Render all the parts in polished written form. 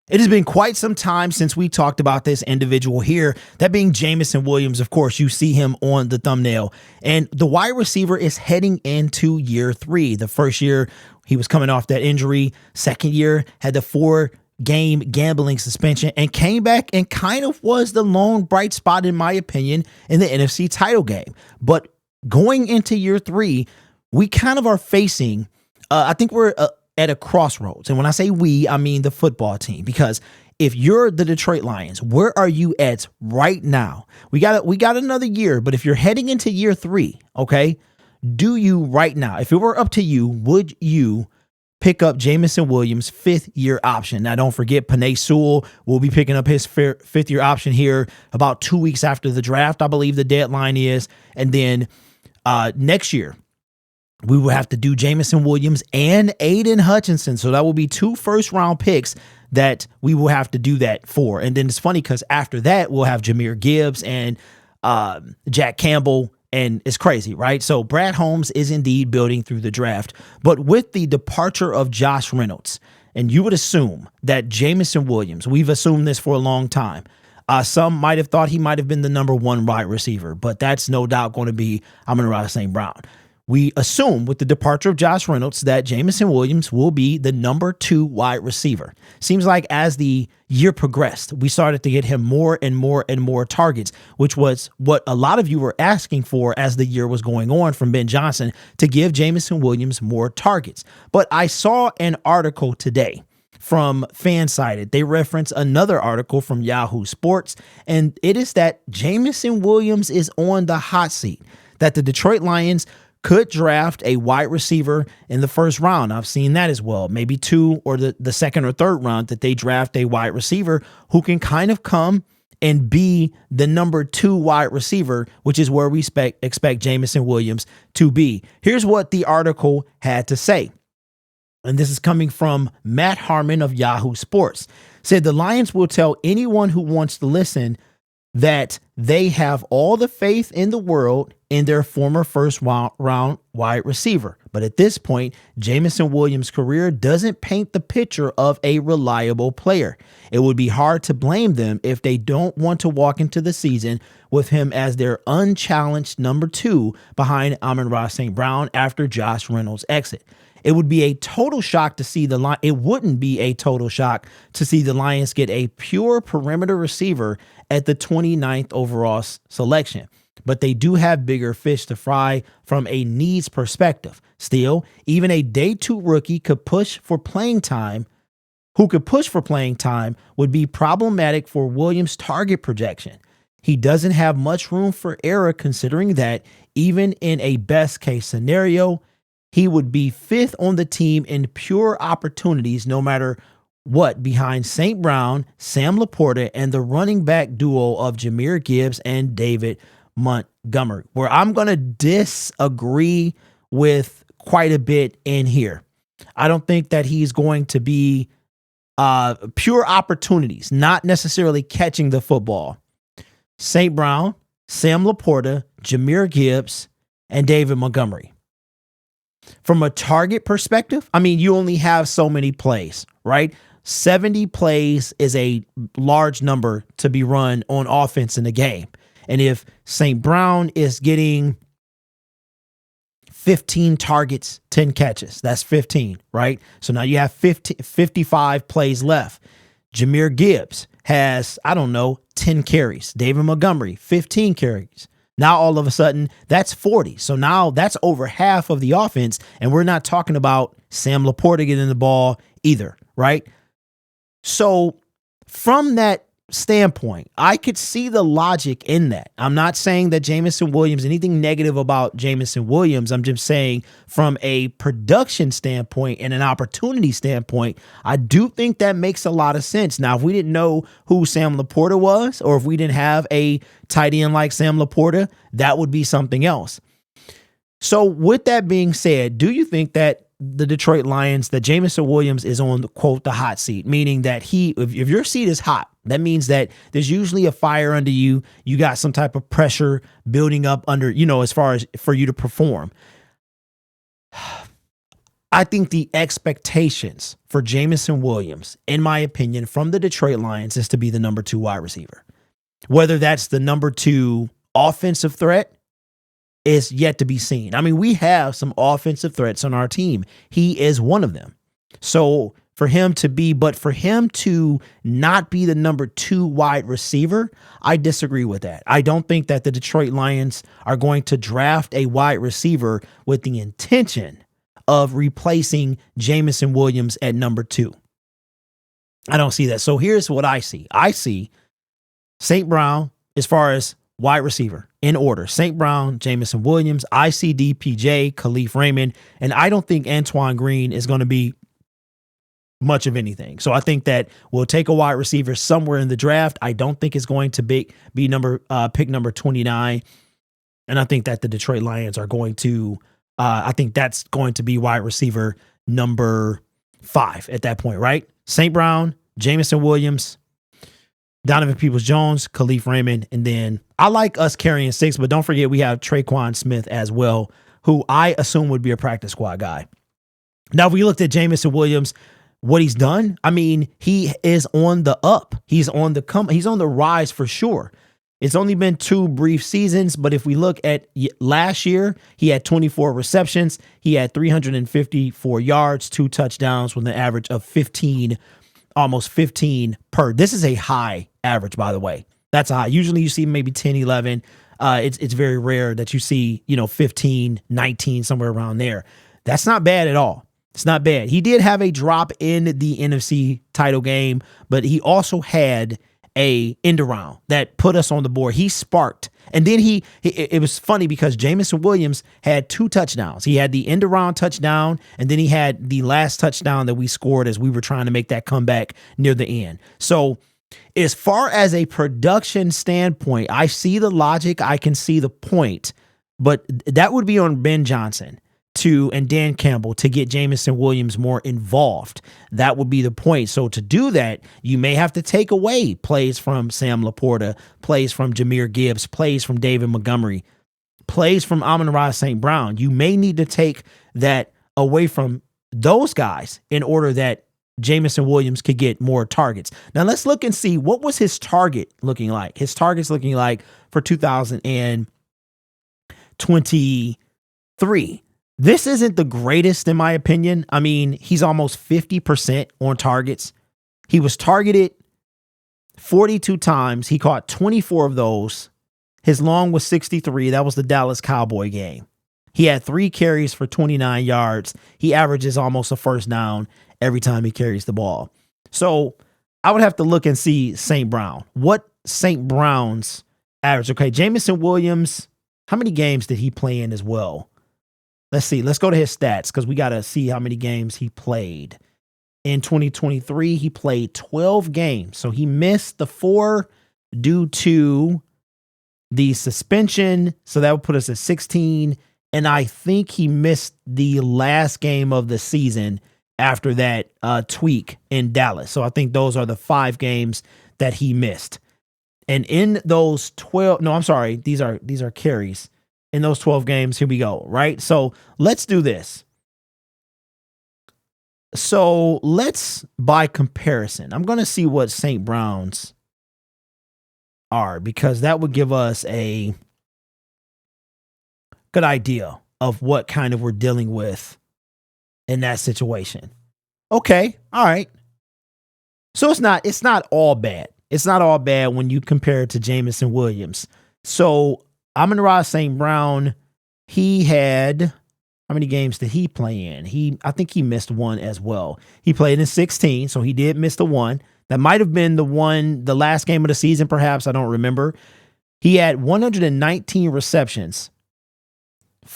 It has been quite some time since we talked about this individual here, that being Jameson Williams. Of course, you see him on the thumbnail. And the wide receiver is heading into year 3. The first year, he was coming off that injury. Second year, had the 4-game gambling suspension and came back and kind of was the lone bright spot, in my opinion, in the NFC title game. But going into year 3, we kind of are facing, I think we're at a crossroads. And when I say we, I mean the football team, because if you're the Detroit Lions, where are you at right now? We got another year, but if you're heading into year 3, okay, do you right now, if it were up to you, would you pick up Jameson Williams' 5th-year option? Now, don't forget, Penei Sewell will be picking up his 5th-year option here about 2 weeks after the draft, I believe the deadline is. And then next year, we will have to do Jameson Williams and Aiden Hutchinson. So that will be 2 first-round picks that we will have to do that for. And then it's funny because after that, we'll have Jahmyr Gibbs and Jack Campbell. And it's crazy, right? So Brad Holmes is indeed building through the draft. But with the departure of Josh Reynolds, and you would assume that Jameson Williams, we've assumed this for a long time, some might have thought he might have been the number 1 wide receiver, but that's no doubt going to be Amon-Ra St. Brown. We assume with the departure of Josh Reynolds that Jameson Williams will be the number 2 wide receiver. Seems like as the year progressed, we started to get him more and more and more targets, which was what a lot of you were asking for as the year was going on from Ben Johnson, to give Jameson Williams more targets. But I saw an article today from Fansided. They reference another article from Yahoo Sports, and it is that Jameson Williams is on the hot seat, that the Detroit Lions could draft a wide receiver in the first round. I've seen that as well. Maybe 2 or the second or third round, that they draft a wide receiver who can kind of come and be the number 2 wide receiver, which is where we expect Jameson Williams to be. Here's what the article had to say. And this is coming from Matt Harmon of Yahoo Sports. Said the Lions will tell anyone who wants to listen that they have all the faith in the world in their former first round wide receiver. But at this point, Jameson Williams' career doesn't paint the picture of a reliable player. It would be hard to blame them if they don't want to walk into the season with him as their unchallenged number 2 behind Amon-Ra St. Brown after Josh Reynolds' exit. It would be a total shock to see it wouldn't be a total shock to see the Lions get a pure perimeter receiver at the 29th overall selection. But they do have bigger fish to fry from a needs perspective. Still, even a day 2 rookie who could push for playing time would be problematic for Williams' target projection. He doesn't have much room for error, considering that even in a best case scenario, he would be 5th on the team in pure opportunities no matter what, behind St. Brown, Sam Laporta, and the running back duo of Jahmyr Gibbs and David Montgomery, where I'm going to disagree with quite a bit in here. I don't think that he's going to be pure opportunities, not necessarily catching the football. St. Brown, Sam Laporta, Jahmyr Gibbs, and David Montgomery. From a target perspective, I mean, you only have so many plays, right? 70 plays is a large number to be run on offense in the game. And if St. Brown is getting 15 targets, 10 catches, that's 15, right? So now you have 55 plays left. Jahmyr Gibbs has, 10 carries. David Montgomery, 15 carries. Now, all of a sudden, that's 40. So now that's over half of the offense. And we're not talking about Sam Laporta getting the ball either, right? So from that standpoint, I could see the logic in that. I'm not saying that Jameson Williams, anything negative about Jameson Williams. I'm just saying from a production standpoint and an opportunity standpoint, I do think that makes a lot of sense. Now, if we didn't know who Sam Laporta was, or if we didn't have a tight end like Sam Laporta, that would be something else. So with that being said, do you think that the Detroit Lions, that Jameson Williams is on the quote, the hot seat, meaning that if your seat is hot, that means that there's usually a fire under you. You got some type of pressure building up under, as far as for you to perform. I think the expectations for Jameson Williams, in my opinion, from the Detroit Lions is to be the number 2 wide receiver. Whether that's the number 2 offensive threat is yet to be seen. I mean, we have some offensive threats on our team. He is one of them. So for him to not be the number 2 wide receiver, I disagree with that. I don't think that the Detroit Lions are going to draft a wide receiver with the intention of replacing Jameson Williams at number 2. I don't see that. So here's what I see. I see St. Brown as far as wide receiver in order. St. Brown, Jameson Williams, ICD, PJ, Khalif Raymond, and I don't think Antoine Green is going to be much of anything. So I think that we'll take a wide receiver somewhere in the draft. I don't think it's going to be pick number 29. And I think that the Detroit Lions are going to, I think that's going to be wide receiver number 5 at that point, right? St. Brown, Jameson Williams, Donovan Peoples-Jones, Khalif Raymond, and then I like us carrying 6, but don't forget we have Traquan Smith as well, who I assume would be a practice squad guy. Now, if we looked at Jameson Williams, what he's done, I mean, he is on the up. He's on the rise for sure. It's only been 2 brief seasons, but if we look at last year, he had 24 receptions. He had 354 yards, 2 touchdowns with an average of 15, almost 15 per. This is a high average, by the way. That's a high. Usually you see maybe 10, 11. It's very rare that you see, 15, 19, somewhere around there. That's not bad at all. It's not bad. He did have a drop in the NFC title game, but he also had a end around that put us on the board. He sparked. And then it was funny because Jameson Williams had 2 touchdowns. He had the end around touchdown, and then he had the last touchdown that we scored as we were trying to make that comeback near the end. So as far as a production standpoint, I see the logic. I can see the point, but that would be on Ben Johnson and Dan Campbell to get Jameson Williams more involved. That would be the point. So to do that, you may have to take away plays from Sam Laporta, plays from Jahmyr Gibbs, plays from David Montgomery, plays from Amon-Ra St. Brown. You may need to take that away from those guys in order that Jameson Williams could get more targets. Now let's look and see what was his target looking like. His targets looking like for 2023. This isn't the greatest in my opinion. I mean, he's almost 50% on targets. He was targeted 42 times. He caught 24 of those. His long was 63. That was the Dallas Cowboy game. He had 3 carries for 29 yards. He averages almost a first down every time he carries the ball. So I would have to look and see St. Brown. What St. Brown's average? Okay, Jameson Williams, how many games did he play in as well? Let's see. Let's go to his stats because we got to see how many games he played. In 2023, he played 12 games. So he missed the 4 due to the suspension. So that would put us at 16. And I think he missed the last game of the season after that tweak in Dallas. So I think those are the 5 games that he missed. And in those 12, no, I'm sorry. These are carries. In those 12 games, here we go, right? So let's do this. So let's, by comparison, I'm going to see what St. Brown's are because that would give us a good idea of what kind of we're dealing with in that situation. Okay, all right. So it's not all bad. It's not all bad when you compare it to Jameson Williams. So Amon-Ra St. Brown, he had, how many games did he play in? I think he missed 1 as well. He played in 16, so he did miss the 1. That might have been the last game of the season, perhaps. I don't remember. He had 119 receptions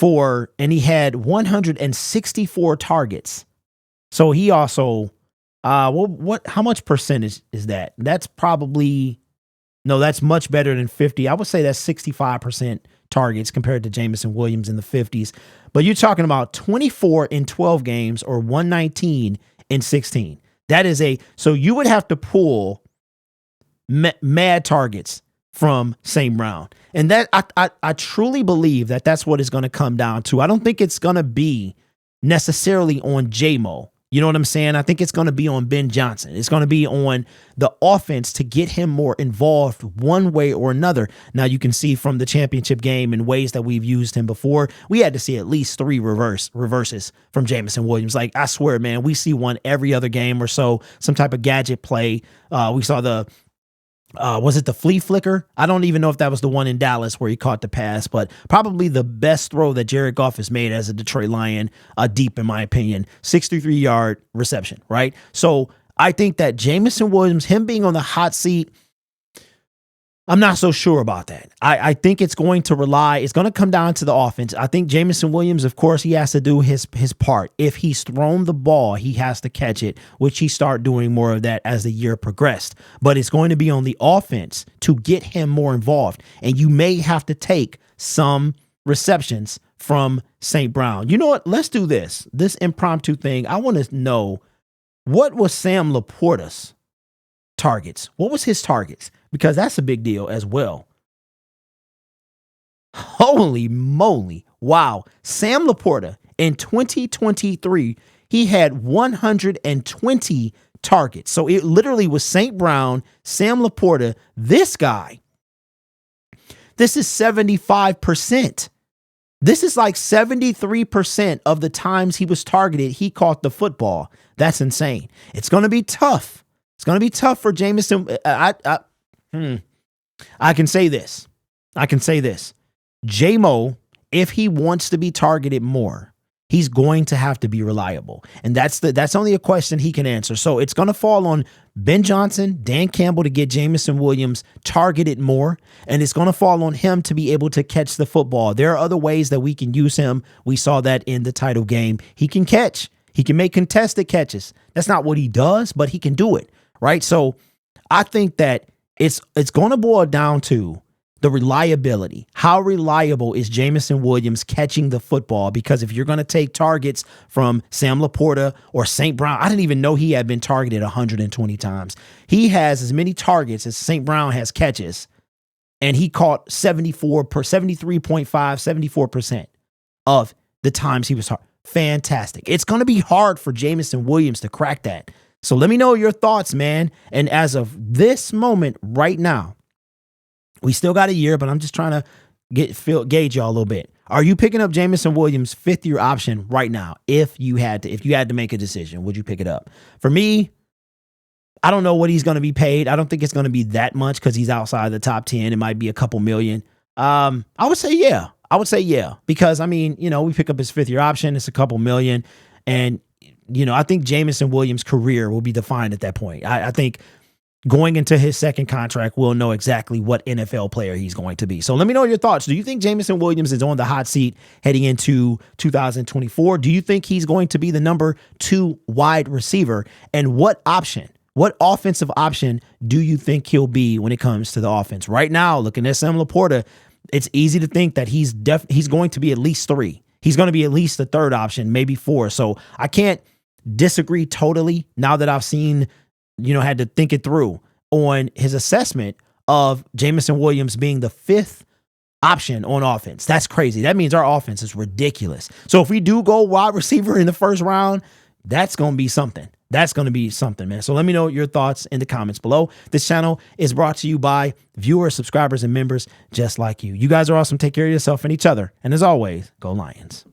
and he had 164 targets. So he also, how much percentage is that? That's probably, no, that's much better than 50. I would say that's 65% targets compared to Jameson Williams in the 50s. But you're talking about 24 in 12 games or 119 in 16. That is so you would have to pull mad targets from St. Brown. And that I truly believe that that's what it's going to come down to. I don't think it's going to be necessarily on J-Mo. You know what I'm saying? I think it's going to be on Ben Johnson. It's going to be on the offense to get him more involved one way or another. Now, you can see from the championship game in ways that we've used him before, we had to see at least 3 reverses from Jameson Williams. Like, I swear, man, we see one every other game or so, some type of gadget play. We saw was it the flea flicker? I don't even know if that was the one in Dallas where he caught the pass, but probably the best throw that Jared Goff has made as a Detroit Lion, deep in my opinion, 63-yard reception, right? So I think that Jameson Williams, him being on the hot seat, I'm not so sure about that. I think it's going to come down to the offense. I think Jameson Williams, of course, he has to do his part. If he's thrown the ball, he has to catch it, which he started doing more of that as the year progressed. But it's going to be on the offense to get him more involved. And you may have to take some receptions from St. Brown. You know what? Let's do this impromptu thing. I want to know, what was Sam Laporta's targets? What was his targets? Because that's a big deal as well. Holy moly. Wow. Sam Laporta in 2023, he had 120 targets. So it literally was St. Brown, Sam Laporta, this guy. This is 75%. This is like 73% of the times he was targeted, he caught the football. That's insane. It's going to be tough. It's going to be tough for Jameson. I can say this. J-Mo, if he wants to be targeted more, he's going to have to be reliable. And that's only a question he can answer. So it's going to fall on Ben Johnson, Dan Campbell to get Jameson Williams targeted more. And it's going to fall on him to be able to catch the football. There are other ways that we can use him. We saw that in the title game. He can catch. He can make contested catches. That's not what he does, but he can do it, right? So I think that it's going to boil down to the reliability. How reliable is Jameson Williams catching the football? Because if you're going to take targets from Sam Laporta or St. Brown, I didn't even know he had been targeted 120 times. He has as many targets as St. Brown has catches, and he caught 74% of the times he was targeted. Fantastic. It's going to be hard for Jameson Williams to crack that. So let me know your thoughts, man. And as of this moment right now, we still got a year, but I'm just trying to gauge y'all a little bit. Are you picking up Jameson Williams' 5th-year option right now? If you had to make a decision, would you pick it up? For me, I don't know what he's going to be paid. I don't think it's going to be that much because he's outside the top 10. It might be a couple million. I would say yeah. Because, I mean, we pick up his 5th-year option. It's a couple million. And, I think Jameson Williams' career will be defined at that point. I think going into his second contract, we'll know exactly what NFL player he's going to be. So let me know your thoughts. Do you think Jameson Williams is on the hot seat heading into 2024? Do you think he's going to be the number 2 wide receiver? And what offensive option do you think he'll be when it comes to the offense? Right now, looking at Sam Laporta, it's easy to think that he's going to be at least 3. He's going to be at least the 3rd option, maybe 4. So I can't disagree totally now that I've seen, had to think it through on his assessment of Jameson Williams being the 5th option on offense. That's crazy. That means our offense is ridiculous. So if we do go wide receiver in the 1st round, that's going to be something. That's going to be something, man. So let me know your thoughts in the comments below. This channel is brought to you by viewers, subscribers, and members just like you. You guys are awesome. Take care of yourself and each other. And as always, go Lions.